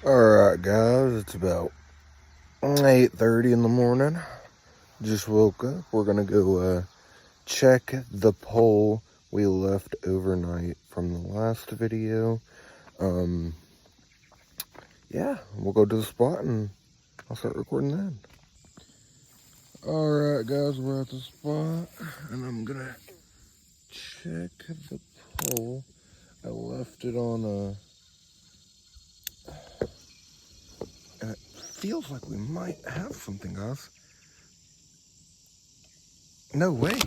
Alright guys, it's about 8:30 in the morning. Just woke up. We're gonna go check the pole we left overnight from the last video. Yeah, we'll go to the spot and I'll start recording then. Alright guys, we're at the spot and I'm gonna check the pole. I left it on and it feels like we might have something, guys. No way.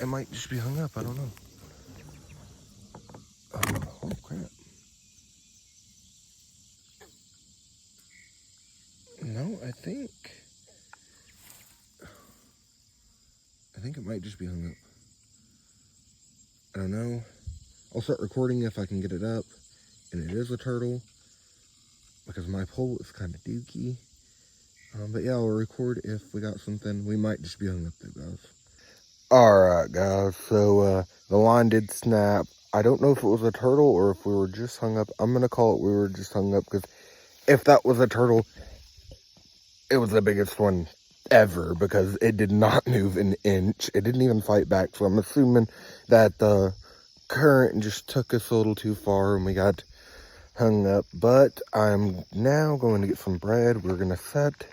It might just be hung up, I don't know. Oh crap. No, I think it might just be hung up. I don't know. I'll start recording if I can get it up. And it is a turtle. Because my pole is kind of dookie. But yeah, I'll record if we got something. We might just be hung up though, guys. Alright, guys. So, the line did snap. I don't know if it was a turtle or if we were just hung up. I'm going to call it we were just hung up. Because if that was a turtle, it was the biggest one ever. Because it did not move an inch. It didn't even fight back. So I'm assuming that the current just took us a little too far and we got hung up. But I'm now going to get some bread. We're going to set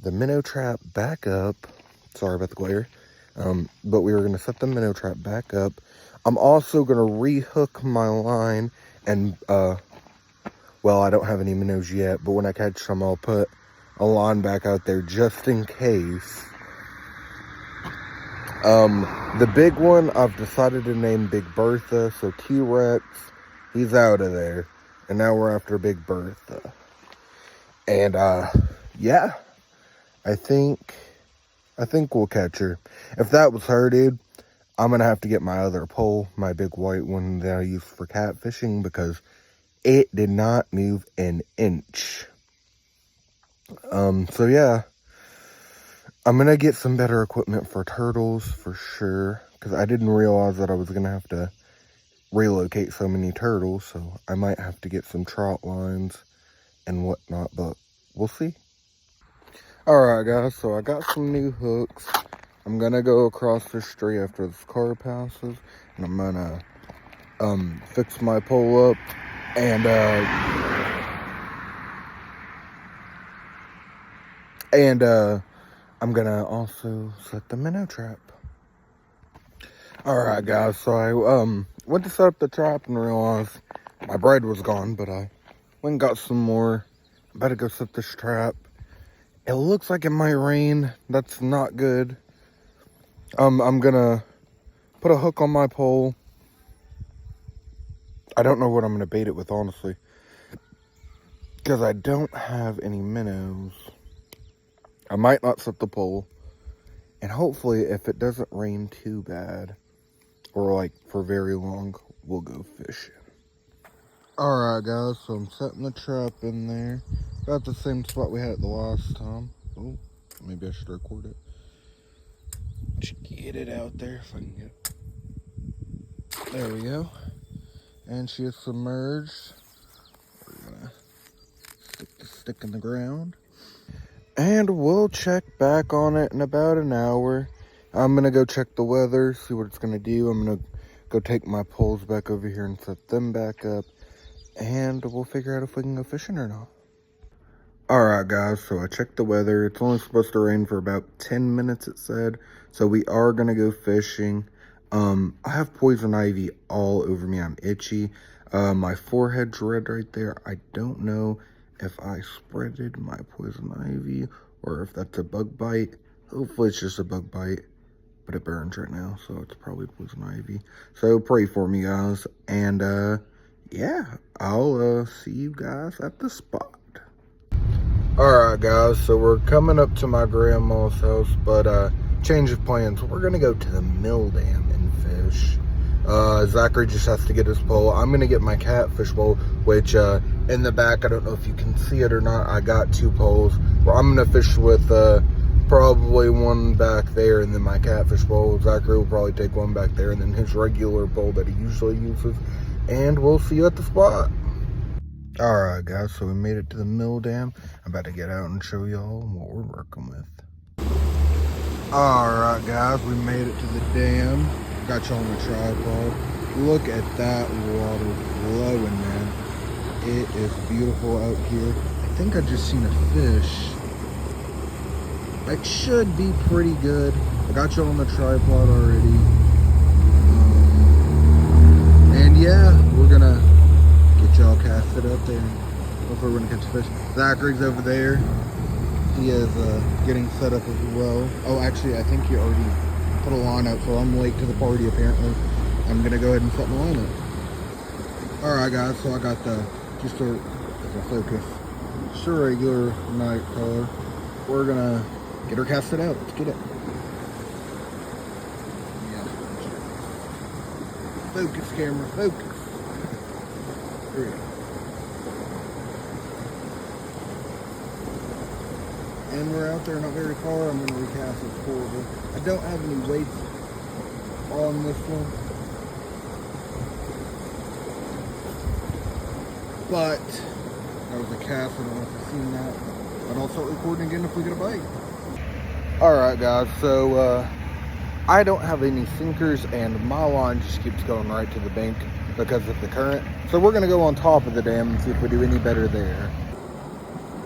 the minnow trap back up. Sorry about the glare. But we were going to set the minnow trap back up. I'm also going to rehook my line and, well, I don't have any minnows yet, but when I catch some, I'll put a line back out there just in case. The big one, I've decided to name Big Bertha, so T-Rex, he's out of there. And now we're after Big Bertha. And, yeah, I think we'll catch her. If that was her, dude, I'm going to have to get my other pole, my big white one that I use for catfishing, because it did not move an inch. So yeah, I'm going to get some better equipment for turtles for sure, because I didn't realize that I was going to have to relocate so many turtles, so I might have to get some trot lines and whatnot, but we'll see. Alright guys, so I got some new hooks. I'm gonna go across the street after this car passes, and I'm gonna fix my pole up, and I'm gonna also set the minnow trap. Alright guys, so I went to set up the trap and realized my bread was gone, but I went and got some more. I'm about to go set this trap. It looks like it might rain. That's not good. I'm gonna put a hook on my pole. I don't know what I'm gonna bait it with, honestly, because I don't have any minnows. I might not set the pole, and hopefully if it doesn't rain too bad or like for very long, we'll go fishing. Alright guys, so I'm setting the trap in there. About the same spot we had the last time. Oh, maybe I should record it. Just get it out there if I can get. There we go. And she is submerged. We're gonna stick the stick in the ground. And we'll check back on it in about an hour. I'm gonna go check the weather, see what it's gonna do. I'm gonna go take my poles back over here and set them back up. And we'll figure out if we can go fishing or not. Alright guys, so I checked the weather. It's only supposed to rain for about 10 minutes, it said. So we are going to go fishing. I have poison ivy all over me. I'm itchy. My forehead's red right there. I don't know if I spreaded my poison ivy or if that's a bug bite. Hopefully it's just a bug bite. But it burns right now, so it's probably poison ivy. So pray for me, guys. And, yeah, I'll see you guys at the spot. Alright guys, so we're coming up to my grandma's house, but change of plans. We're gonna go to the mill dam and fish. Zachary just has to get his pole. I'm gonna get my catfish pole, which in the back, I don't know if you can see it or not, I got two poles. Well, I'm gonna fish with probably one back there and then my catfish pole. Zachary will probably take one back there and then his regular pole that he usually uses. And we'll see you at the spot. Alright guys, so we made it to the mill dam. I'm about to get out and show y'all what we're working with. Alright guys, we made it to the dam. Got you on the tripod. Look at that water flowing, man. It is beautiful out here. I think I just seen a fish. It should be pretty good. I got you on the tripod already. And yeah, we're gonna get y'all casted up there. Hopefully we're gonna catch a fish. Zachary's over there. He is getting set up as well. Oh, actually, I think he already put a line out, so I'm late to the party apparently. I'm gonna go ahead and set my line up. Alright guys, so I got just a focus, just a regular night color. We're gonna get her casted out. Let's get it. Yeah. Focus, camera, focus. There we go. And we're out there not very far. I'm gonna recast. It's horrible. I don't have any weights on this one, but that was a cast. I don't know if you've seen that, but I'll start recording again if we get a bite. All right, guys. So I don't have any sinkers, and my line just keeps going right to the bank because of the current. So we're gonna go on top of the dam and see if we do any better there.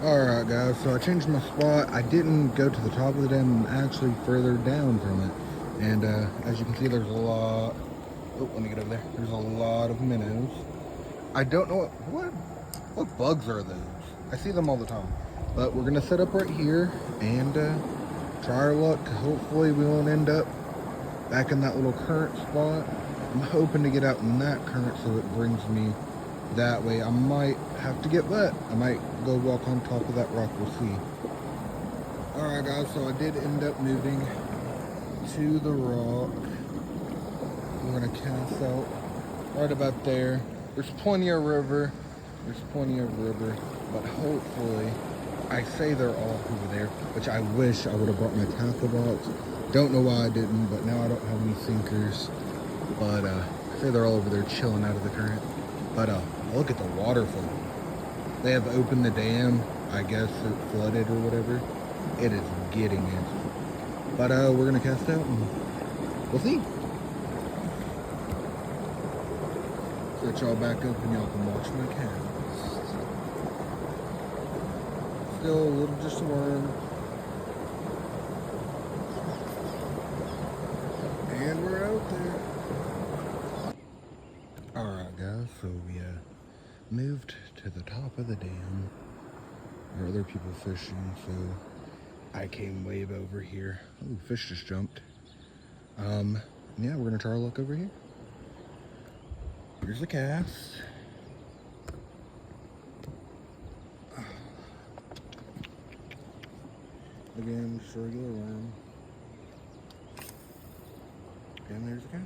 Alright guys, so I changed my spot. I didn't go to the top of the dam, I'm actually further down from it. And as you can see, there's a lot, oh, let me get over there. There's a lot of minnows. I don't know what bugs are those? I see them all the time. But we're gonna set up right here and try our luck. Hopefully we won't end up back in that little current spot. I'm hoping to get out in that current so it brings me that way. I might have to get wet. I might go walk on top of that rock. We'll see. Alright guys, so I did end up moving to the rock. We're gonna cast out right about there. There's plenty of river. But hopefully, I say they're all over there, which I wish I would have brought my tackle box. Don't know why I didn't, but now I don't have any sinkers. But I say they're all over there chilling out of the current. But look at the waterfall. They have opened the dam. I guess it flooded or whatever. It is getting it. But we're gonna cast out and we'll see. Set y'all back up and y'all can watch my cast. Still a little just a worm. And we're out there. Alright guys, so we moved to the top of the dam. There are other people fishing, so I came way over here. Oh, fish just jumped. Yeah, we're gonna try our luck over here. Here's the cast. Again, just a regular worm. And there's the cast.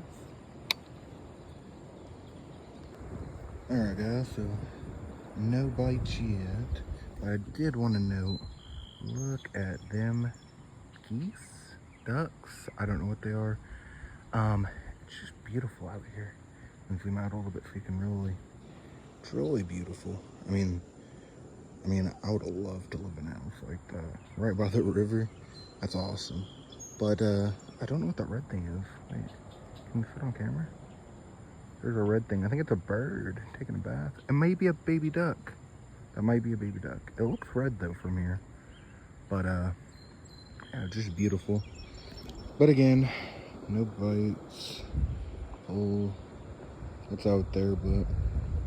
Alright guys, so no bites yet. But I did want to note, look at them geese, ducks, I don't know what they are. It's just beautiful out here. And zoom out a little bit so you can it's really beautiful. I mean, I would have loved to live in a house like that, right by the river. That's awesome. But I don't know what that red thing is. Wait, can you fit on camera? There's a red thing. I think it's a bird taking a bath. It may be a baby duck. That might be a baby duck. It looks red though from here. But yeah, just beautiful. But again, no bites. Oh, it's out there, but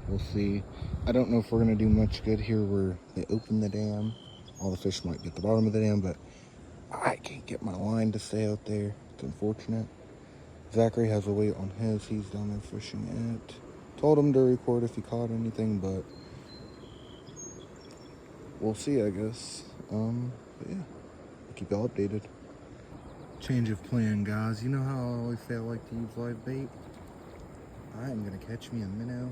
we'll see. I don't know if we're gonna do much good here where they open the dam. All the fish might be at the bottom of the dam, but I can't get my line to stay out there. It's unfortunate. Zachary has a weight on his. He's down there fishing it. Told him to record if he caught anything, but we'll see, I guess. But yeah, I'll keep y'all updated. Change of plan, guys. You know how I always say I like to use live bait? I am gonna catch me a minnow.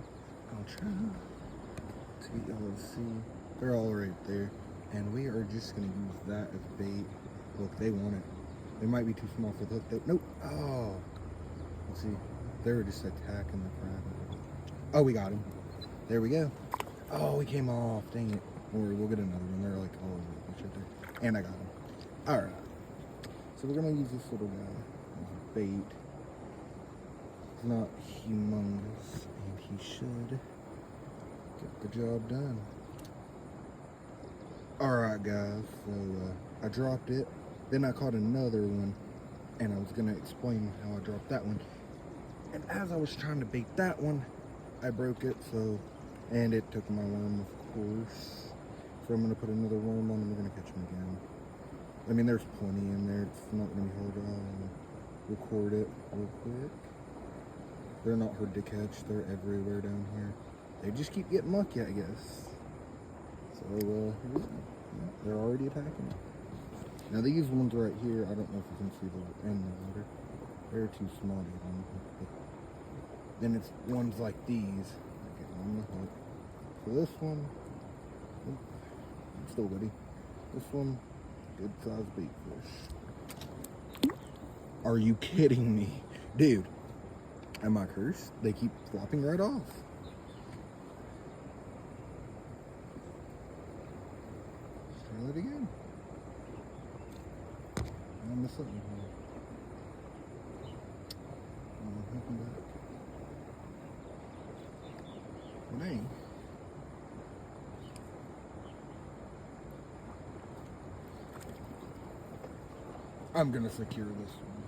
I'll try to get y'all to see. They're all right there. And we are just gonna use that as bait. Look, they want it. They might be too small for the hook though. Nope. Oh. Let's see. They were just attacking the crab. Oh, we got him. There we go. Oh, he came off. Dang it. Don't worry, we'll get another one. They're like all over the place right there. And I got him. Alright. So we're going to use this little guy as a bait. It's not humongous. And he should get the job done. Alright, guys. So I dropped it. Then I caught another one. And I was going to explain how I dropped that one. And as I was trying to bait that one, I broke it. And it took my worm, of course. So I'm going to put another worm on and we're going to catch him again. I mean, there's plenty in there. It's not going to be hard. I'll record it real quick. They're not hard to catch. They're everywhere down here. They just keep getting mucky, I guess. So, here we go. Yeah, they're already attacking me. Now, these ones right here, I don't know if you can see the in the water. They're too small to get on the hook. But then it's ones like these that get on the hook. So this one, I'm still ready. This one, good sized bait fish. Are you kidding me? Dude, am I cursed? They keep flopping right off. Let's try that again. I missed something here. Dang. I'm gonna secure this one.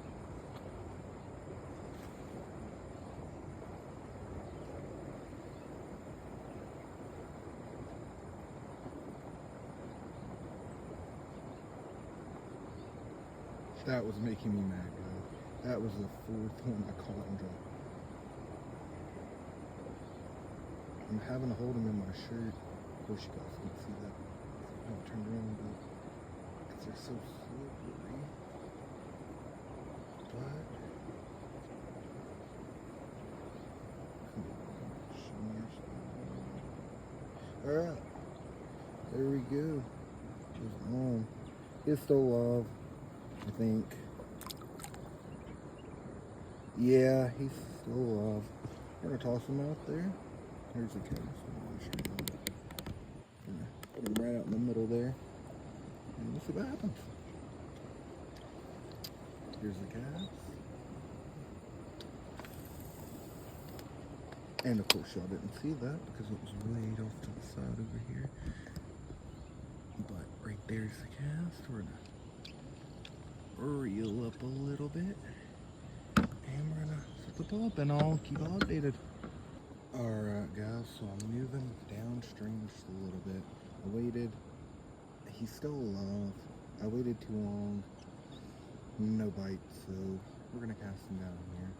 That was making me mad, guys. That was the fourth one I caught and dropped. I'm having to hold him in my shirt. Of course, you guys can see that. I don't turn around, but because they're so slippery. But all right, there we go. Just on. It's still alive, I think. Yeah, he's still alive. We're gonna toss him out there. Here's the cast. Put him right out in the middle there. And we'll see what happens. Here's the cast. And of course y'all didn't see that because it was way off to the side over here. But right there's the cast. We're gonna reel up a little bit. And we're gonna set the pull up and I'll keep all updated. Alright guys, so I'm moving downstream just a little bit. I waited. He's still alive. I waited too long. No bite, so we're gonna cast him down here.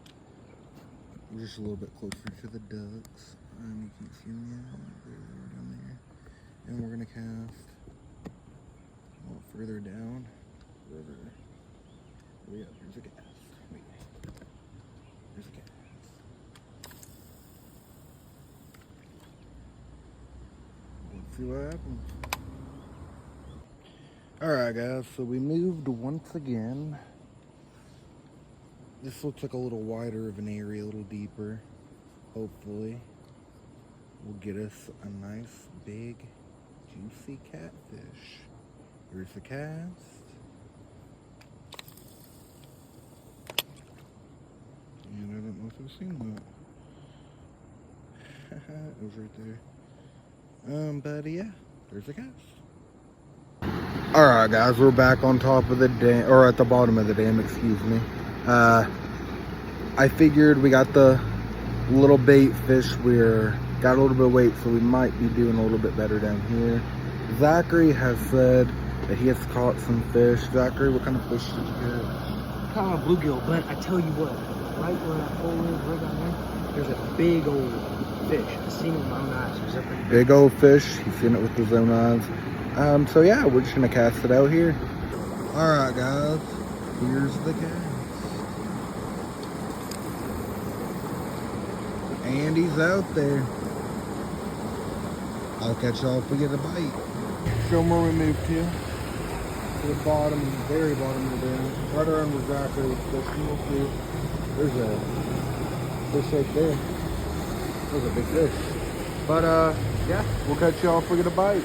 We're just a little bit closer to the ducks. You can see them they're down there. And we're gonna cast a little further down. River. Oh yeah, here's a cast. Wait. Here's a cast. Let's see what happens. Alright guys, so we moved once again. This looks like a little wider of an area, a little deeper. Hopefully will get us a nice big juicy catfish. Here's the cast. And I don't know if I've seen that. It was right there. But yeah, there's the cast. Alright guys, we're back on top of the dam, or at the bottom of the dam, excuse me. I figured we got the little bait fish, got a little bit of weight, so we might be doing a little bit better down here. Zachary has said that he has caught some fish. Zachary, what kind of fish did you get? Kind of bluegill, but I tell you what, right where that hole is, right down there, there's a big old fish. I've seen it with my own eyes. There's a big old fish. He's seen it with his own eyes. So yeah, we're just gonna cast it out here. Alright guys, here's the cast. And he's out there. I'll catch y'all if we get a bite. Show them where we moved to the bottom, very bottom of the dam. Right around where Zachary was fishing. We'll see. There's a fish right there. There's a big fish. But yeah, we'll catch y'all if we get a bite.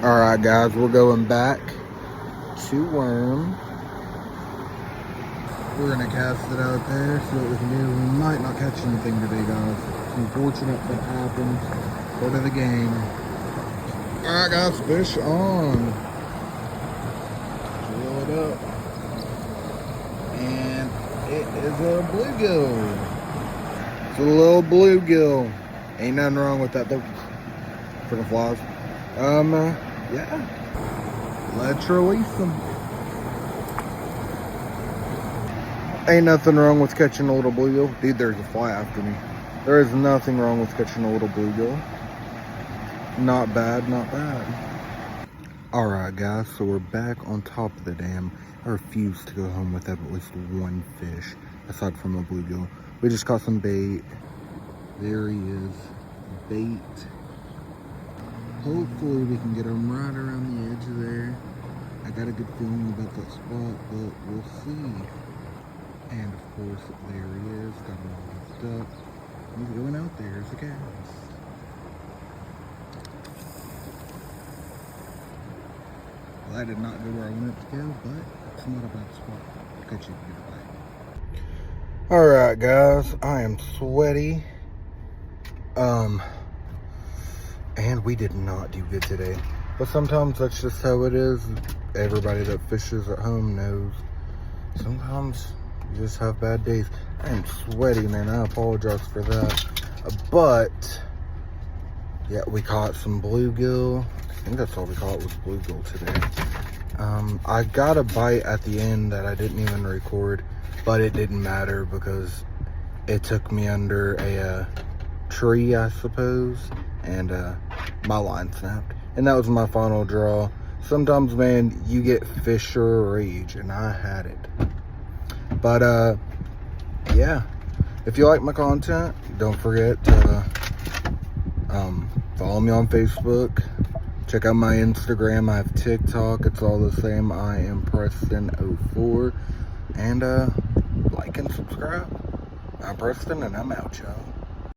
All right, guys, we're going back to worm. We're gonna cast it out there, see what we can do. We might not catch anything today, guys. It's unfortunate that happens. Part of the game. All right, guys, fish on. Reel it up, and it is a bluegill. It's a little bluegill. Ain't nothing wrong with that though. Freaking flies. Yeah. Let's release them. Ain't nothing wrong with catching a little bluegill. Dude, there's a fly after me. There is nothing wrong with catching a little bluegill. Not bad, not bad. Alright guys, so we're back on top of the dam. I refuse to go home without at least one fish, aside from a bluegill. We just caught some bait. There he is. Bait. Hopefully we can get him right around the edge there. I got a good feeling about that spot, but we'll see. And of course, there he is. Got him all hooked up. He's going out there as a cast. Well, I did not go where I wanted to go, but it's not a bad spot. Catch you goodbye. Alright guys, I am sweaty. And we did not do good today. But sometimes that's just how it is. Everybody that fishes at home knows. Sometimes you just have bad days. I am sweaty, man. I apologize for that. But yeah, we caught some bluegill. I think that's all we caught was bluegill today. I got a bite at the end that I didn't even record, but it didn't matter because it took me under a tree, I suppose, and my line snapped. And that was my final draw. Sometimes, man, you get fish for a rage, and I had it. But yeah, if you like my content, don't forget to follow me on Facebook. Check out my Instagram. I have TikTok. It's all the same. I am Preston04. And like and subscribe. I'm Preston, and I'm out, y'all.